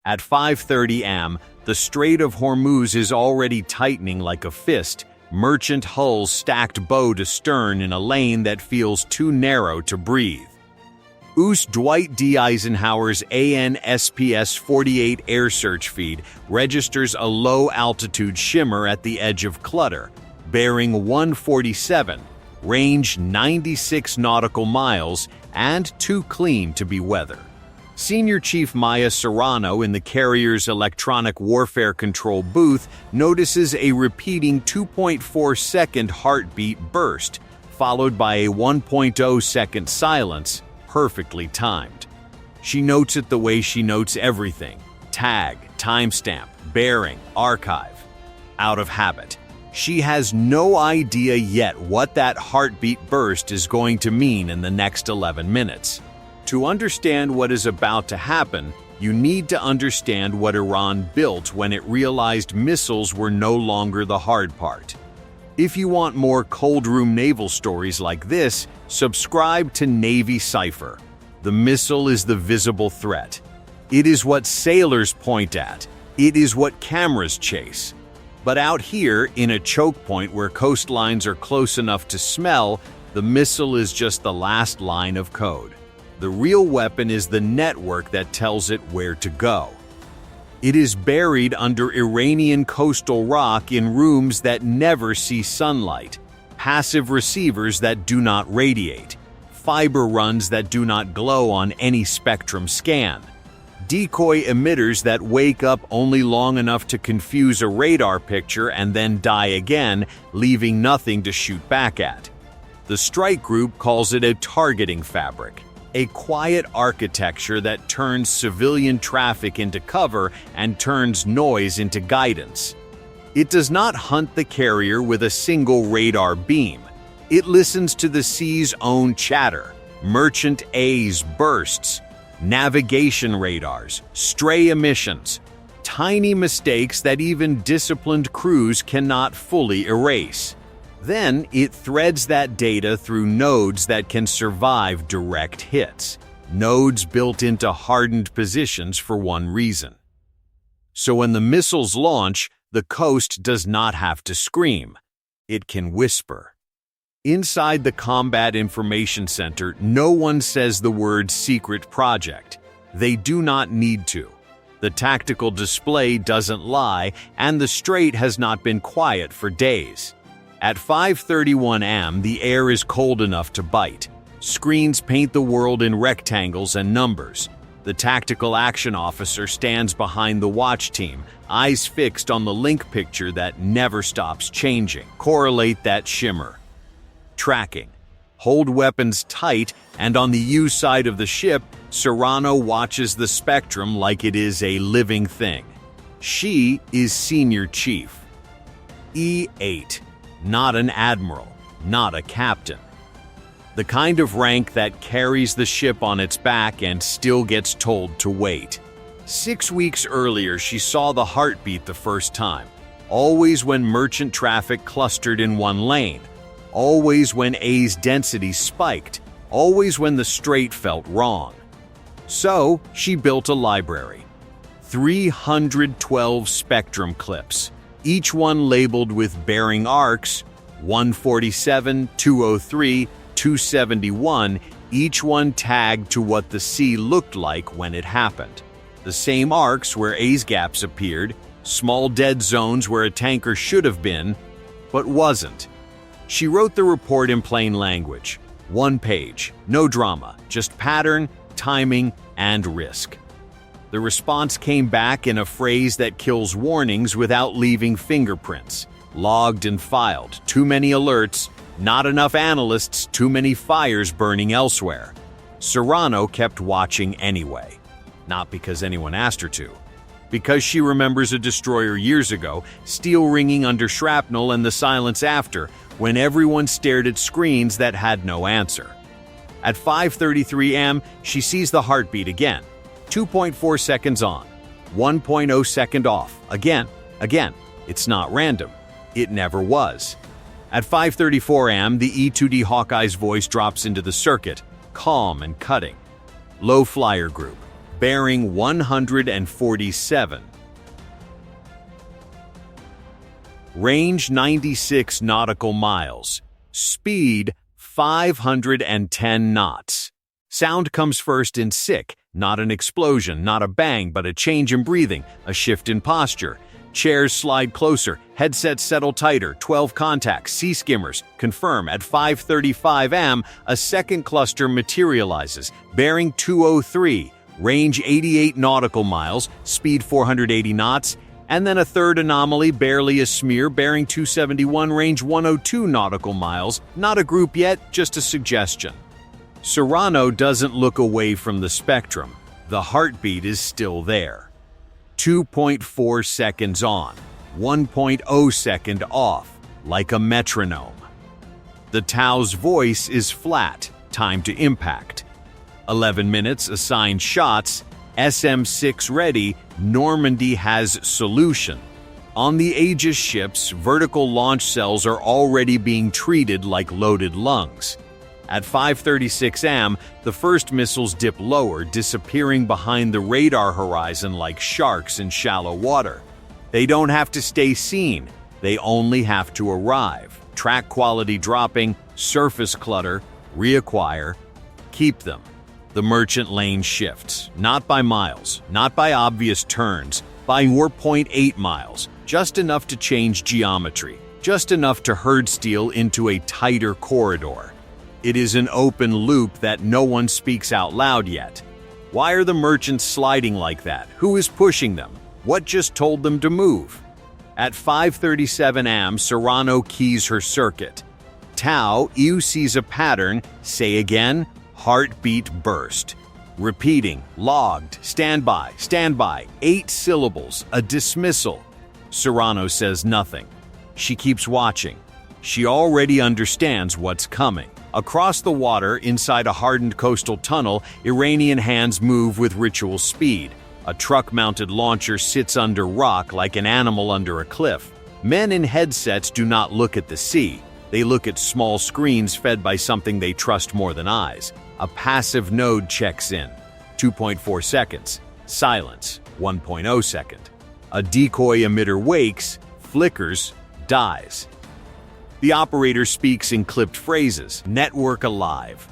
At 5:30 am, the Strait of Hormuz is already tightening like a fist, merchant hulls stacked bow to stern in a lane that feels too narrow to breathe. US Dwight D. Eisenhower's AN/SPS-48 air search feed registers a low-altitude shimmer at the edge of clutter, bearing 147, range 96 nautical miles, and too clean to be weather. Senior Chief Maya Serrano in the carrier's electronic warfare control booth notices a repeating 2.4-second heartbeat burst, followed by a 1.0-second silence, perfectly timed. She notes it the way she notes everything: tag, timestamp, bearing, archive. Out of habit. She has no idea yet what that heartbeat burst is going to mean in the next 11 minutes. To understand what is about to happen, you need to understand what Iran built when it realized missiles were no longer the hard part. If you want more cold room naval stories like this, subscribe to Navy Cipher. The missile is the visible threat. It is what sailors point at. It is what cameras chase. But out here, in a choke point where coastlines are close enough to smell, the missile is just the last line of code. The real weapon is the network that tells it where to go. It is buried under Iranian coastal rock in rooms that never see sunlight, passive receivers that do not radiate, fiber runs that do not glow on any spectrum scan, decoy emitters that wake up only long enough to confuse a radar picture and then die again, leaving nothing to shoot back at. The strike group calls it a targeting fabric, a quiet architecture that turns civilian traffic into cover and turns noise into guidance. It does not hunt the carrier with a single radar beam. It listens to the sea's own chatter, merchant A's bursts, navigation radars, stray emissions, tiny mistakes that even disciplined crews cannot fully erase. Then it threads that data through nodes that can survive direct hits, nodes built into hardened positions for one reason. So when the missiles launch, the coast does not have to scream. It can whisper. Inside the Combat Information Center, no one says the word secret project. They do not need to. The tactical display doesn't lie, and the Strait has not been quiet for days. At 5:31 am, the air is cold enough to bite. Screens paint the world in rectangles and numbers. The tactical action officer stands behind the watch team, eyes fixed on the link picture that never stops changing. Correlate that shimmer. Tracking. Hold weapons tight, and on the U side of the ship, Serrano watches the spectrum like it is a living thing. She is Senior Chief. E8. Not an admiral, not a captain. The kind of rank that carries the ship on its back and still gets told to wait. 6 weeks earlier, she saw the heartbeat the first time, always when merchant traffic clustered in one lane, always when A's density spiked, always when the Strait felt wrong. So, she built a library. 312 spectrum clips, each one labeled with bearing arcs, 147, 203, 271, each one tagged to what the sea looked like when it happened. The same arcs where A's gaps appeared, small dead zones where a tanker should have been, but wasn't. She wrote the report in plain language. 1 page, no drama, just pattern, timing, and risk. The response came back in a phrase that kills warnings without leaving fingerprints. Logged and filed, too many alerts, not enough analysts, too many fires burning elsewhere. Serrano kept watching anyway. Not because anyone asked her to. Because she remembers a destroyer years ago, steel ringing under shrapnel and the silence after, when everyone stared at screens that had no answer. At 5:33 am, she sees the heartbeat again. 2.4 seconds on, 1.0 second off, again. It's not random. It never was. At 5:34 am, the E-2D Hawkeye's voice drops into the circuit, calm and cutting. Low flyer group, bearing 147. Range 96 nautical miles. Speed 510 knots. Sound comes first in sick, not an explosion, not a bang, but a change in breathing, a shift in posture. Chairs slide closer, headsets settle tighter, 12 contacts, sea skimmers. Confirm at 5:35 am, a second cluster materializes, bearing 203, range 88 nautical miles, speed 480 knots, and then a third anomaly, barely a smear, bearing 271, range 102 nautical miles. Not a group yet, just a suggestion. Serrano doesn't look away from the spectrum. The heartbeat is still there. 2.4 seconds on, 1.0 second off, like a metronome. The Tau's voice is flat, time to impact. 11 minutes, assigned shots, SM-6 ready, Normandy has solution. On the Aegis ships, vertical launch cells are already being treated like loaded lungs. At 5:36 am, the first missiles dip lower, disappearing behind the radar horizon like sharks in shallow water. They don't have to stay seen, they only have to arrive. Track quality dropping, surface clutter, reacquire, keep them. The merchant lane shifts, not by miles, not by obvious turns, by 4.8 miles, just enough to change geometry, just enough to herd steel into a tighter corridor. It is an open loop that no one speaks out loud yet. Why are the merchants sliding like that? Who is pushing them? What just told them to move? At 5:37 am, Serrano keys her circuit. Tau, you sees a pattern, say again, heartbeat burst. Repeating, logged, standby, 8 syllables, a dismissal. Serrano says nothing. She keeps watching. She already understands what's coming. Across the water, inside a hardened coastal tunnel, Iranian hands move with ritual speed. A truck-mounted launcher sits under rock like an animal under a cliff. Men in headsets do not look at the sea. They look at small screens fed by something they trust more than eyes. A passive node checks in. 2.4 seconds. Silence. 1.0 second. A decoy emitter wakes, flickers, dies. The operator speaks in clipped phrases. Network alive.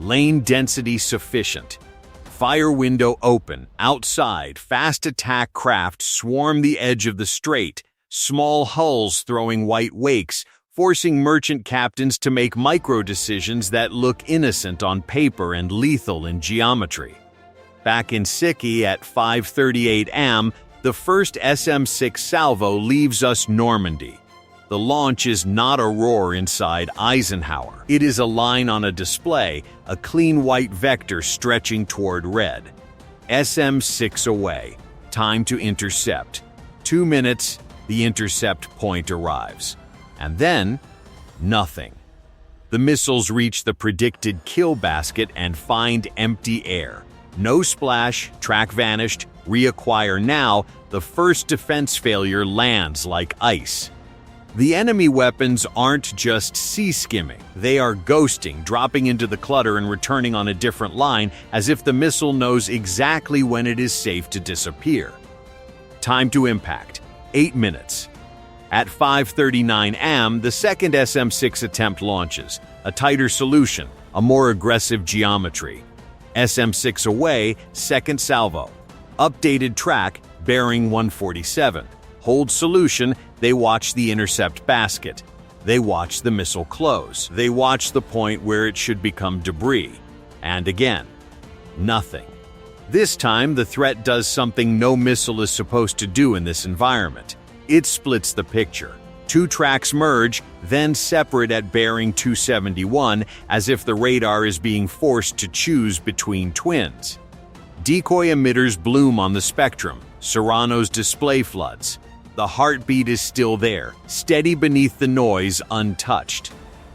Lane density sufficient. Fire window open. Outside, fast attack craft swarm the edge of the strait. Small hulls throwing white wakes, forcing merchant captains to make micro-decisions that look innocent on paper and lethal in geometry. Back in Siki at 5:38 am, the first SM-6 salvo leaves us Normandy. The launch is not a roar inside Eisenhower. It is a line on a display, a clean white vector stretching toward red. SM-6 away. Time to intercept. 2 minutes, the intercept point arrives. And then, nothing. The missiles reach the predicted kill basket and find empty air. No splash, track vanished, reacquire now, the first defense failure lands like ice. The enemy weapons aren't just sea skimming, they are ghosting, dropping into the clutter and returning on a different line as if the missile knows exactly when it is safe to disappear. Time to impact, 8 minutes. At 5:39 am, the second SM-6 attempt launches, a tighter solution, a more aggressive geometry. SM-6 away, second salvo. Updated track, bearing 147. Hold solution, they watch the intercept basket. They watch the missile close. They watch the point where it should become debris. And again, nothing. This time, the threat does something no missile is supposed to do in this environment. It splits the picture. 2 tracks merge, then separate at bearing 271, as if the radar is being forced to choose between twins. Decoy emitters bloom on the spectrum. Serrano's display floods. The heartbeat is still there, steady beneath the noise, untouched.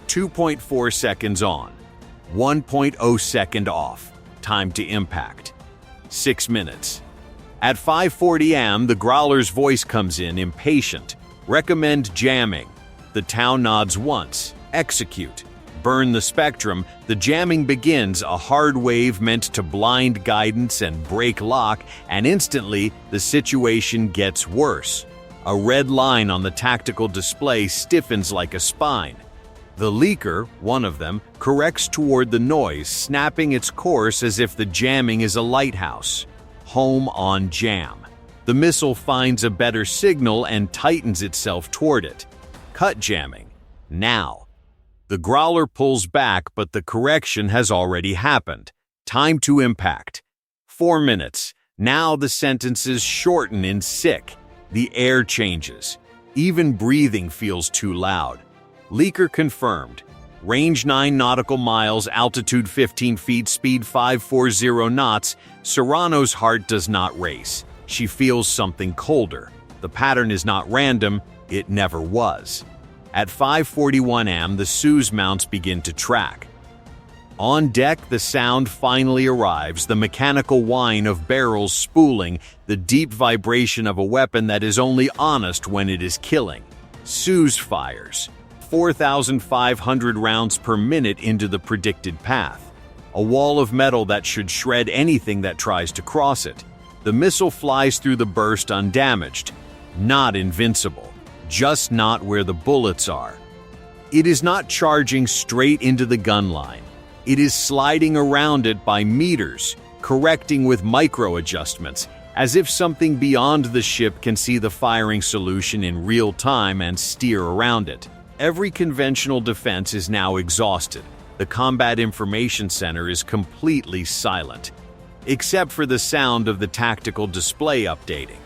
2.4 seconds on. 1.0 second off. Time to impact. 6 minutes. At 5:40 am, the Growler's voice comes in, impatient. Recommend jamming. The Tau nods once. Execute. Burn the spectrum, the jamming begins, a hard wave meant to blind guidance and break lock, and instantly the situation gets worse. A red line on the tactical display stiffens like a spine. The leaker, one of them, corrects toward the noise, snapping its course as if the jamming is a lighthouse. Home on jam. The missile finds a better signal and tightens itself toward it. Cut jamming. Now. The growler pulls back, but the correction has already happened. Time to impact. 4 minutes. Now the sentences shorten in sick. The air changes. Even breathing feels too loud. Leaker confirmed. Range 9 nautical miles, altitude 15 feet, speed 540 knots. Serrano's heart does not race. She feels something colder. The pattern is not random. It never was. At 5:41 am, the Suez mounts begin to track. On deck, the sound finally arrives, the mechanical whine of barrels spooling, the deep vibration of a weapon that is only honest when it is killing. Suez fires. 4,500 rounds per minute into the predicted path. A wall of metal that should shred anything that tries to cross it. The missile flies through the burst undamaged. Not invincible. Just not where the bullets are. It is not charging straight into the gun line. It is sliding around it by meters, correcting with micro-adjustments, as if something beyond the ship can see the firing solution in real time and steer around it. Every conventional defense is now exhausted. The Combat Information Center is completely silent, except for the sound of the tactical display updating.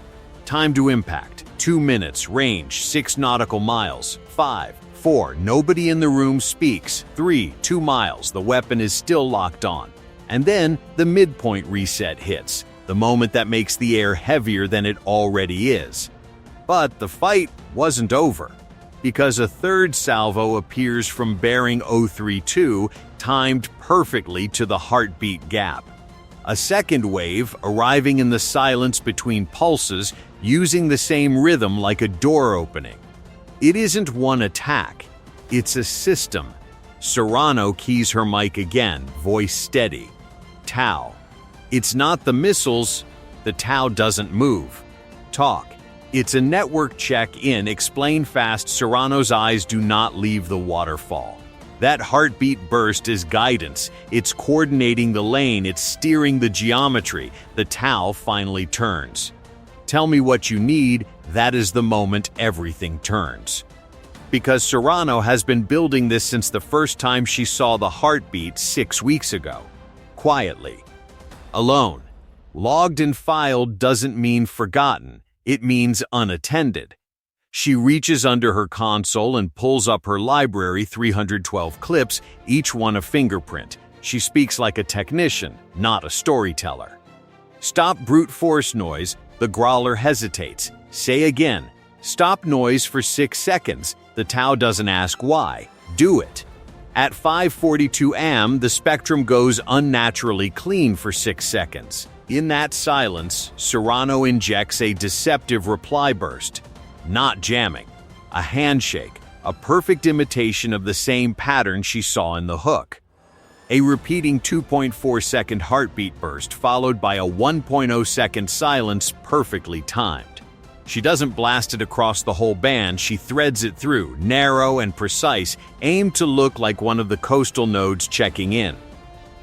Time to impact. 2 minutes. Range 6 nautical miles. 5, 4. Nobody in the room speaks. 3, 2 miles. The weapon is still locked on. And then the midpoint reset hits, the moment that makes the air heavier than it already is. But the fight wasn't over, because a third salvo appears from bearing 032, timed perfectly to the heartbeat gap. A second wave, arriving in the silence between pulses, using the same rhythm like a door opening. It isn't one attack, it's a system. Serrano keys her mic again, voice steady. Tau. It's not the missiles, the Tau doesn't move. Talk. It's a network check-in, explain fast. Serrano's eyes do not leave the waterfall. That heartbeat burst is guidance. It's coordinating the lane, it's steering the geometry. The Tau finally turns. Tell me what you need, that is the moment everything turns. Because Serrano has been building this since the first time she saw the heartbeat 6 weeks ago. Quietly. Alone. Logged and filed doesn't mean forgotten, it means unattended. She reaches under her console and pulls up her library, 312 clips, each one a fingerprint. She speaks like a technician, not a storyteller. Stop brute force noise. The growler hesitates. Say again. Stop noise for 6 seconds. The Tau doesn't ask why. Do it. At 5:42 am, the spectrum goes unnaturally clean for 6 seconds. In that silence, Serrano injects a deceptive reply burst. Not jamming. A handshake, a perfect imitation of the same pattern she saw in the hook. A repeating 2.4-second heartbeat burst followed by a 1.0-second silence perfectly timed. She doesn't blast it across the whole band, she threads it through, narrow and precise, aimed to look like one of the coastal nodes checking in.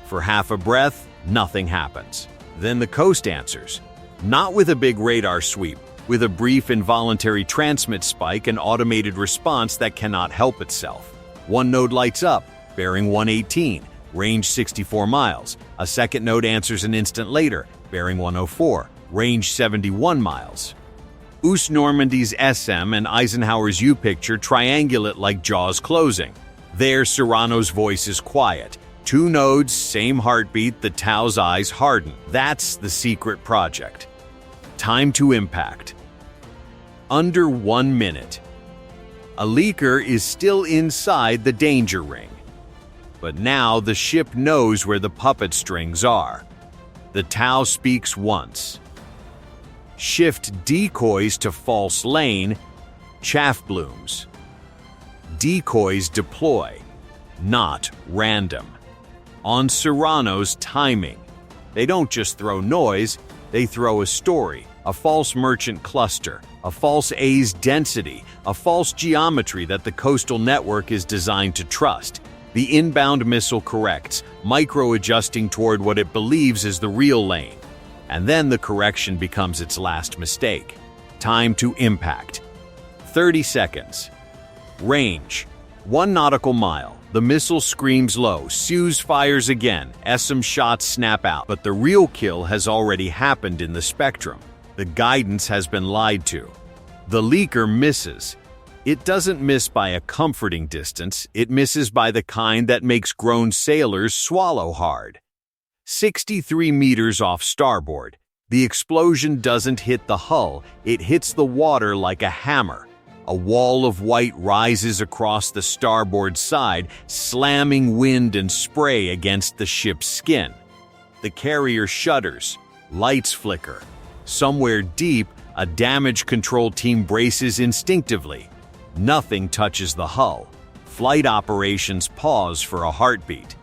For half a breath, nothing happens. Then the coast answers. Not with a big radar sweep, with a brief involuntary transmit spike and automated response that cannot help itself. One node lights up, bearing 118, range 64 miles. A second node answers an instant later, bearing 104, range 71 miles. US Normandy's SM and Eisenhower's U picture triangulate like jaws closing. There, Serrano's voice is quiet. 2 nodes, same heartbeat, the Tau's eyes harden. That's the secret project. Time to impact. Under 1 minute. A leaker is still inside the danger ring. But now the ship knows where the puppet strings are. The Tau speaks once. Shift decoys to false lane. Chaff blooms. Decoys deploy. not random. On Serrano's timing. They don't just throw noise, they throw a story, a false merchant cluster, a false A's density, a false geometry that the coastal network is designed to trust. The inbound missile corrects, micro-adjusting toward what it believes is the real lane. And then the correction becomes its last mistake. Time to impact. 30 seconds. Range. 1 nautical mile. The missile screams low, Suez fires again, SM shots snap out, but the real kill has already happened in the spectrum. The guidance has been lied to. The leaker misses. It doesn't miss by a comforting distance, it misses by the kind that makes grown sailors swallow hard. 63 meters off starboard. The explosion doesn't hit the hull, it hits the water like a hammer. A wall of white rises across the starboard side, slamming wind and spray against the ship's skin. The carrier shudders, lights flicker. Somewhere deep, a damage control team braces instinctively. Nothing touches the hull. Flight operations pause for a heartbeat.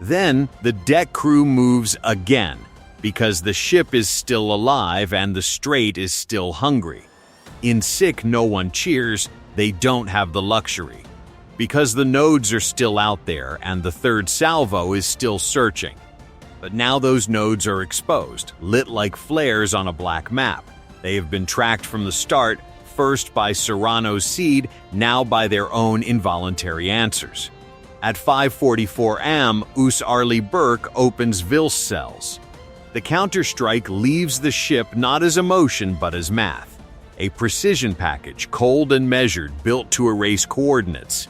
Then the deck crew moves again, because the ship is still alive and the Strait is still hungry. In sick, no one cheers, they don't have the luxury. Because the nodes are still out there and the third salvo is still searching. But now those nodes are exposed, lit like flares on a black map. They have been tracked from the start, first by Serrano's seed, now by their own involuntary answers. At 5:44 am, Us Arleigh Burke opens Vil's cells. The counterstrike leaves the ship not as emotion but as math. A precision package, cold and measured, built to erase coordinates.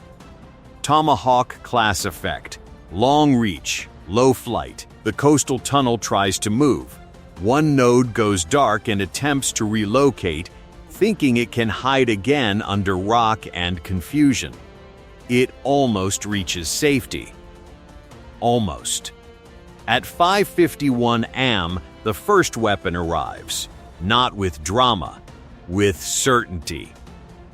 Tomahawk class effect. Long reach, low flight. The coastal tunnel tries to move. One node goes dark and attempts to relocate, thinking it can hide again under rock and confusion. It almost reaches safety. Almost. At 5:51 am, the first weapon arrives. Not with drama, with certainty.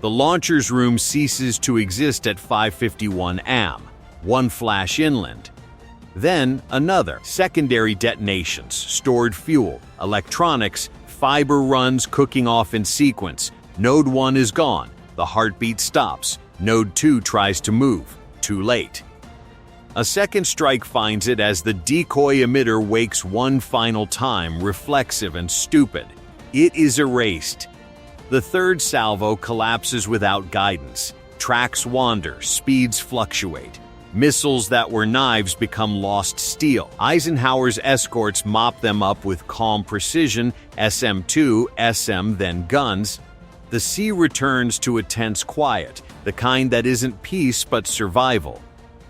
The launcher's room ceases to exist at 5:51 am, one flash inland. Then another, secondary detonations, stored fuel, electronics, fiber runs cooking off in sequence. Node 1 is gone, the heartbeat stops. Node 2 tries to move, too late. A second strike finds it as the decoy emitter wakes one final time, reflexive and stupid. It is erased. The third salvo collapses without guidance. Tracks wander, speeds fluctuate. Missiles that were knives become lost steel. Eisenhower's escorts mop them up with calm precision, SM-2, SM, then guns. The sea returns to a tense quiet, the kind that isn't peace but survival.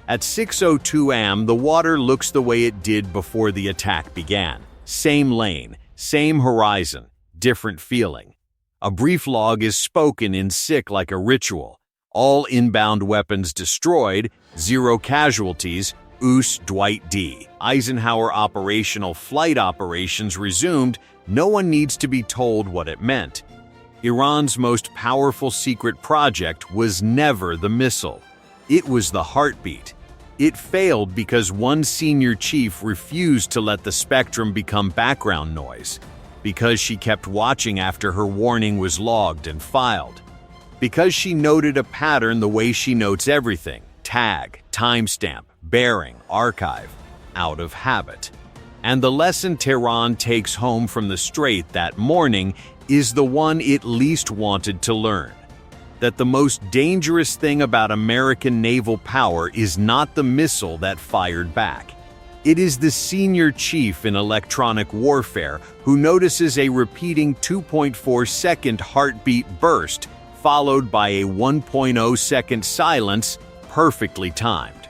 At 6:02 am, the water looks the way it did before the attack began. Same lane, same horizon, different feeling. A brief log is spoken in sick like a ritual. All inbound weapons destroyed, 0 casualties, US Dwight D. Eisenhower operational flight operations resumed, no one needs to be told what it meant. Iran's most powerful secret project was never the missile. It was the heartbeat. It failed because one senior chief refused to let the spectrum become background noise, because she kept watching after her warning was logged and filed, because she noted a pattern the way she notes everything: tag, timestamp, bearing, archive, out of habit. And the lesson Tehran takes home from the Strait that morning is the one it least wanted to learn: that the most dangerous thing about American naval power is not the missile that fired back. It is the senior chief in electronic warfare who notices a repeating 2.4-second heartbeat burst, followed by a 1.0-second silence, perfectly timed.